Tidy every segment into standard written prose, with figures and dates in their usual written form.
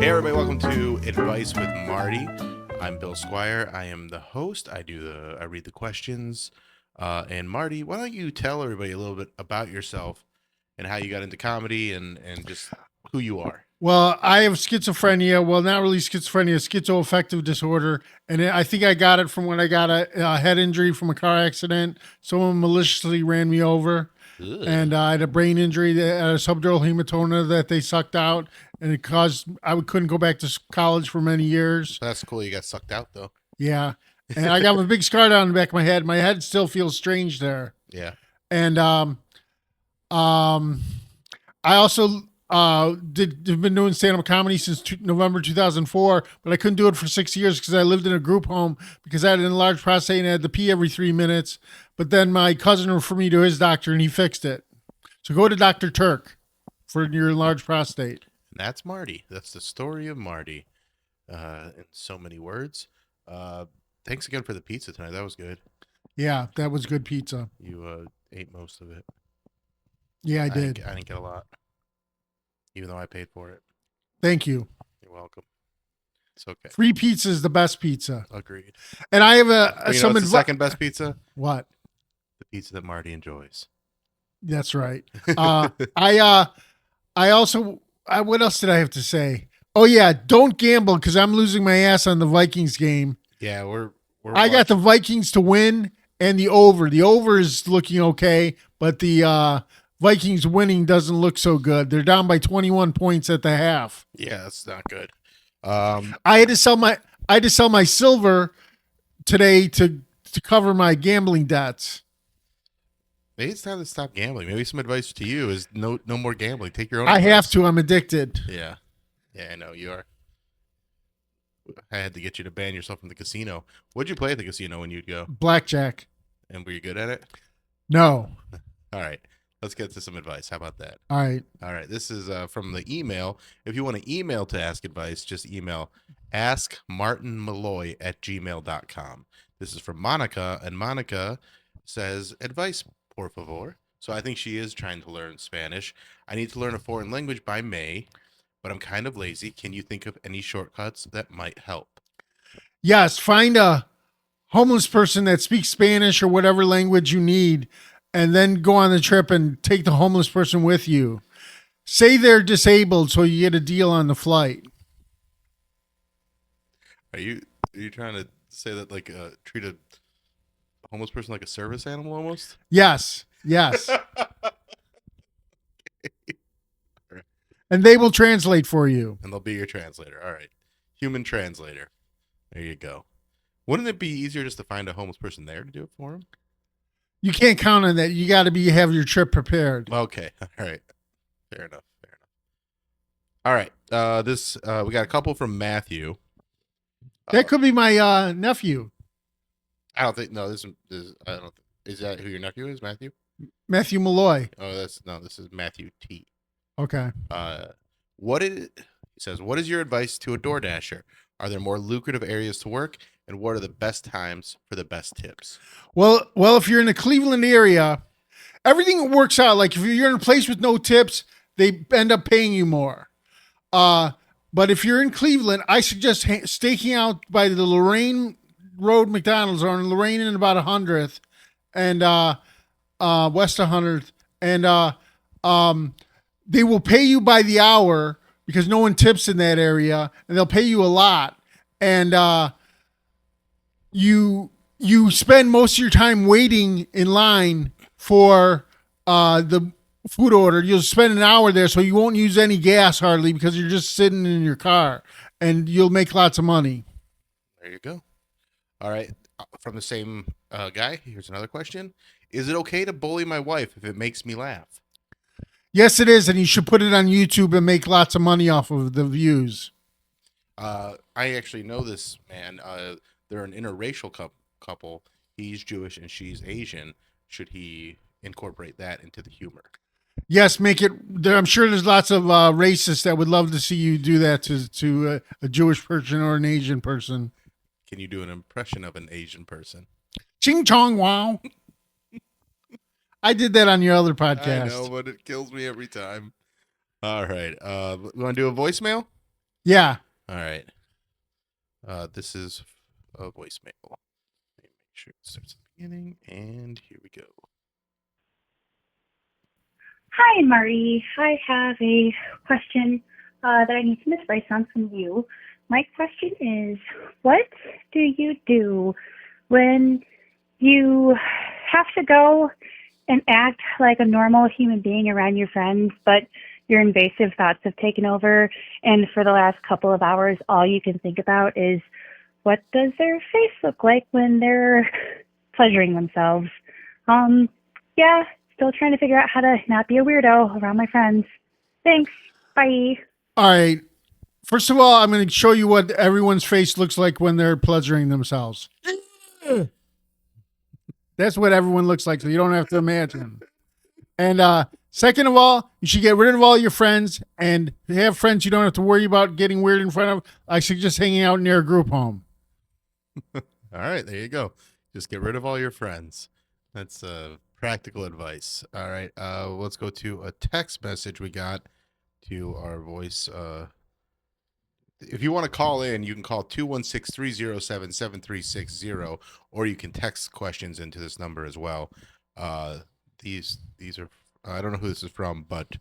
Hey everybody, welcome to Advice with Marty. I'm Bill Squire. I am the host. I read the questions. And Marty, why don't you tell everybody a little bit about yourself and how you got into comedy and just who you are? Well, I have schizophrenia. Well, not really schizophrenia, schizoaffective disorder. And I think I got it from when I got a head injury from a car accident. Someone maliciously ran me over. Ugh. And I had a brain injury, a subdural hematoma that they sucked out. And it caused, couldn't go back to college for many years. That's cool. You got sucked out though. Yeah. And I got a big scar down the back of my head. My head still feels strange there. Yeah. And I also have been doing stand-up comedy since November 2004, but I couldn't do it for 6 years because I lived in a group home because I had an enlarged prostate and I had to pee every 3 minutes. But then my cousin referred me to his doctor and he fixed it. So go to Dr. Turk for your enlarged prostate. And that's Marty. That's the story of Marty in so many words. Thanks again for the pizza tonight. That was good. Yeah, that was good pizza. You ate most of it. Yeah, I did. I didn't get a lot, even though I paid for it. Thank you. You're welcome. It's okay. Free pizza is the best pizza. Agreed. And I have the second best pizza? What? The pizza that Marty enjoys. That's right. What else did I have to say? Oh yeah, don't gamble because I'm losing my ass on the Vikings game. Yeah, I got the Vikings to win and the over. The over is looking okay, but the Vikings winning doesn't look so good. They're down by 21 points at the half. Yeah, that's not good. I had to sell my silver today to cover my gambling debts. Maybe it's time to stop gambling. Maybe some advice to you is no more gambling. Take your own I advice. have to. I'm addicted. Yeah, I know you are. I had to get you to ban yourself from the casino. What'd you play at the casino when you'd go? Blackjack. And were you good at it? No. All right. Let's get to some advice. How about that? All right. This is from the email. If you want to email to ask advice, just email askmartinmalloy@gmail.com. This is from Monica, and Monica says, advice, por favor. So I think she is trying to learn Spanish. I need to learn a foreign language by May, but I'm kind of lazy. Can you think of any shortcuts that might help? Yes. Find a homeless person that speaks Spanish or whatever language you need, and then go on the trip and take the homeless person with you. Say they're disabled so you get a deal on the flight. Are you trying to say that like treat a homeless person like a service animal almost? Yes. And they will translate for you. And they'll be your translator. All right. Human translator. There you go. Wouldn't it be easier just to find a homeless person there to do it for him? You can't count on that. You got to have your trip prepared. Okay. All right. Fair enough. All right. We got a couple from Matthew. That could be my nephew. I don't think. No, this is. I don't. Is that who your nephew is, Matthew? Matthew Malloy. Oh, this is Matthew T. Okay. He says, what is your advice to a DoorDasher? Are there more lucrative areas to work, and what are the best times for the best tips? Well, if you're in the Cleveland area, everything works out. Like if you're in a place with no tips, they end up paying you more. But if you're in Cleveland, I suggest staking out by the Lorraine Road McDonald's on Lorraine and about 100th and West 100th, and they will pay you by the hour because no one tips in that area, and they'll pay you a lot. And you spend most of your time waiting in line for the food order. You'll spend an hour there, so you won't use any gas hardly because you're just sitting in your car, and you'll make lots of money. There you go. All right. From the same guy, here's another question. Is it okay to bully my wife if it makes me laugh? Yes, it is, and you should put it on YouTube and make lots of money off of the views. I actually know this man. They're an interracial couple. He's Jewish and she's Asian. Should he incorporate that into the humor? Yes, make it. I'm sure there's lots of racists that would love to see you do that to a Jewish person or an Asian person. Can you do an impression of an Asian person? Ching chong wow. I did that on your other podcast. I know, but it kills me every time. All right. We want to do a voicemail? Yeah. All right. This is a voicemail. Let me make sure it starts at the beginning, and here we go. Hi, Marty. I have a question that I need some advice on from you. My question is, what do you do when you have to go and act like a normal human being around your friends, but your invasive thoughts have taken over, and for the last couple of hours, all you can think about is what does their face look like when they're pleasuring themselves? Yeah, still trying to figure out how to not be a weirdo around my friends. Thanks. Bye. All right. First of all, I'm going to show you what everyone's face looks like when they're pleasuring themselves. That's what everyone looks like, so you don't have to imagine. And second of all, you should get rid of all your friends and have friends you don't have to worry about getting weird in front of. I suggest hanging out near a group home. All right, there you go. Just get rid of all your friends. That's practical advice. All right, let's go to a text message we got to our voice. If you want to call in, you can call 216-307-7360, or you can text questions into this number as well. These are, I don't know who this is from, but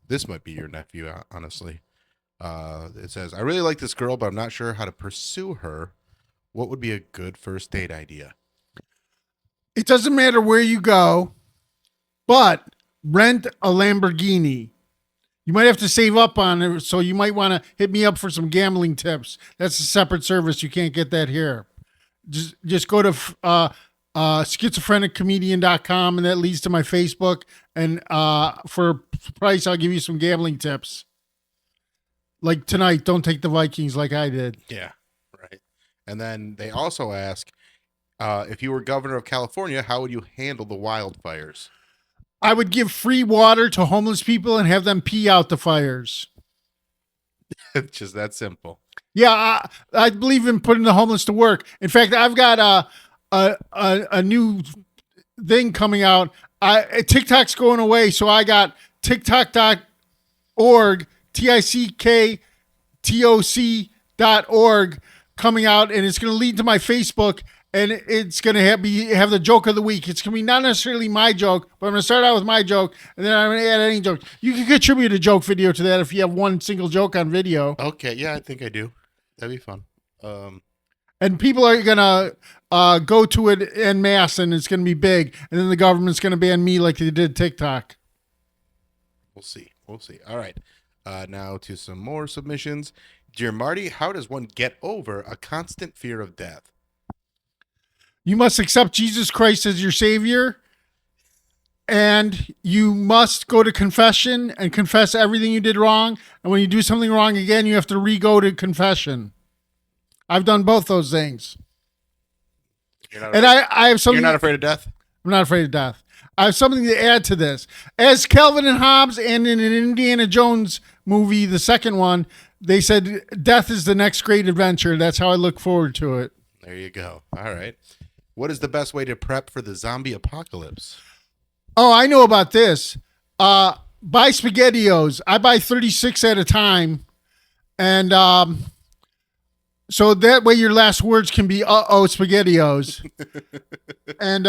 this might be your nephew, honestly. It says, I really like this girl, but I'm not sure how to pursue her. What would be a good first date idea? It doesn't matter where you go, but rent a Lamborghini. You might have to save up on it, so you might want to hit me up for some gambling tips. That's a separate service. You can't get that here. Just go to schizophreniccomedian.com, and that leads to my Facebook. And for a price, I'll give you some gambling tips. Like tonight, don't take the Vikings like I did. Yeah, right. And then they also ask, if you were governor of California, how would you handle the wildfires? I would give free water to homeless people and have them pee out the fires. It's just that simple. Yeah, I believe in putting the homeless to work. In fact, I've got a new thing coming out. TikTok's going away, so I got TikTok.org, TICKTOC.org coming out, and it's going to lead to my Facebook. And it's going to have the joke of the week. It's going to be not necessarily my joke, but I'm going to start out with my joke, and then I'm going to add any joke. You can contribute a joke video to that if you have one single joke on video. Okay, yeah, I think I do. That'd be fun. And people are going to go to it en masse, and it's going to be big. And then the government's going to ban me like they did TikTok. We'll see. We'll see. All right. Now to some more submissions. Dear Marty, how does one get over a constant fear of death? You must accept Jesus Christ as your Savior, and you must go to confession and confess everything you did wrong. And when you do something wrong again, you have to re-go to confession. I've done both those things. And I have something. You're not afraid of death? I'm not afraid of death. I have something to add to this. As Calvin and Hobbes and in an Indiana Jones movie, the second one, they said death is the next great adventure. That's how I look forward to it. There you go. All right. What is the best way to prep for the zombie apocalypse? Oh, I know about this. Buy SpaghettiOs. I buy 36 at a time. And so that way your last words can be, uh-oh, SpaghettiOs. And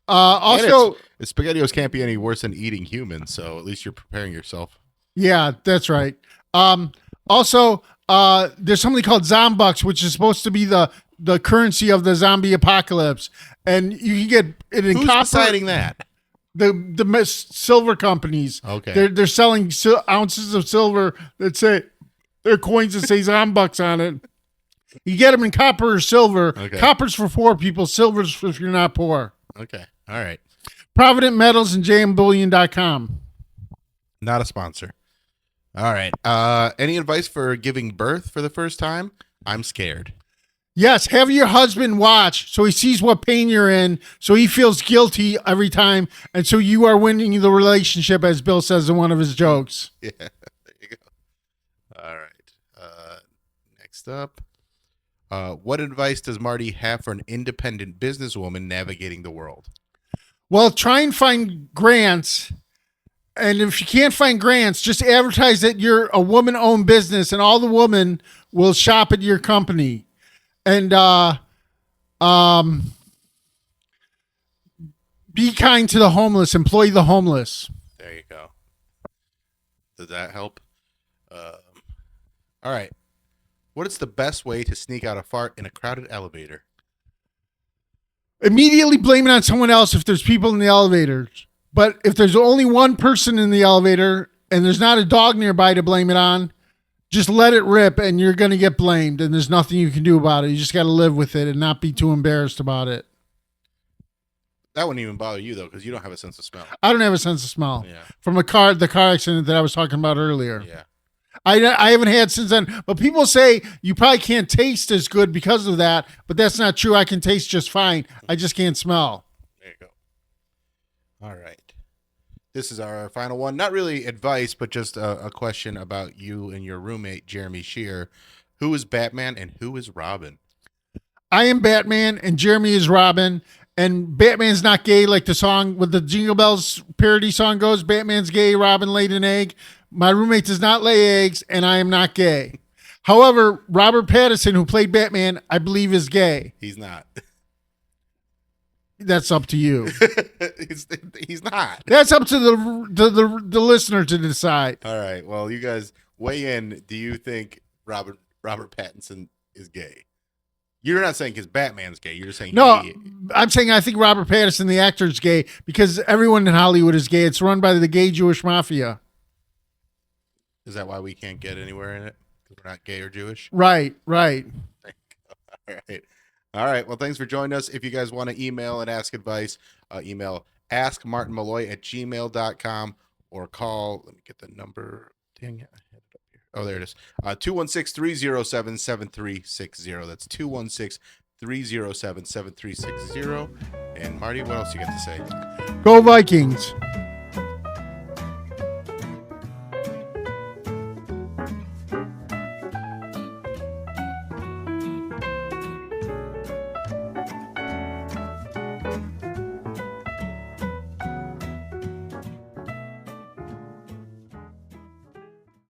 also... And SpaghettiOs can't be any worse than eating humans, so at least you're preparing yourself. Yeah, that's right. Also, there's something called Zombucks, which is supposed to be the currency of the zombie apocalypse, and you can get it in Who's copper. deciding that? The silver companies. Okay, they're selling ounces of silver that say they're coins that say Zombucks on it. You get them in copper or silver. Okay. Copper's for poor people. Silver's for if you're not poor. Okay, all right. Provident Metals and jmbullion.com. Not a sponsor. All right. Any advice for giving birth for the first time? I'm scared. Yes, have your husband watch so he sees what pain you're in, so he feels guilty every time, and so you are winning the relationship, as Bill says in one of his jokes. Yeah, there you go. All right. Next up. What advice does Marty have for an independent businesswoman navigating the world? Well, try and find grants And if you can't find grants, just advertise that you're a woman-owned business, and all the women will shop at your company. And be kind to the homeless. Employ the homeless. There you go. Does that help? All right. What is the best way to sneak out a fart in a crowded elevator? Immediately blame it on someone else if there's people in the elevators. But if there's only one person in the elevator and there's not a dog nearby to blame it on, just let it rip and you're going to get blamed, and there's nothing you can do about it. You just got to live with it and not be too embarrassed about it. That wouldn't even bother you, though, because you don't have a sense of smell. I don't have a sense of smell Yeah. from the car accident that I was talking about earlier. Yeah. I haven't had since then, but people say you probably can't taste as good because of that, but that's not true. I can taste just fine. I just can't smell. There you go. All right. This is our final one. Not really advice, but just a question about you and your roommate, Jeremy Shear. Who is Batman and who is Robin? I am Batman and Jeremy is Robin, and Batman's not gay like the song with the Jingle Bells parody song goes. Batman's gay, Robin laid an egg. My roommate does not lay eggs, and I am not gay. However, Robert Pattinson, who played Batman, I believe is gay. He's not. That's up to you. He's not. That's up to the listener to decide. All right. Well, you guys weigh in. Do you think Robert Pattinson is gay? You're not saying because Batman's gay. You're just saying No, I'm saying I think Robert Pattinson, the actor, is gay because everyone in Hollywood is gay. It's run by the gay Jewish mafia. Is that why we can't get anywhere in it? Because we're not gay or Jewish? Right. All right. All right. Well, thanks for joining us. If you guys want to email and ask advice, email askmartinmalloy@gmail.com or call. Let me get the number. Dang it. I had it up here. Oh, there it is. 216-307-7360. That's 216-307-7360. And Marty, what else you got to say? Go Vikings.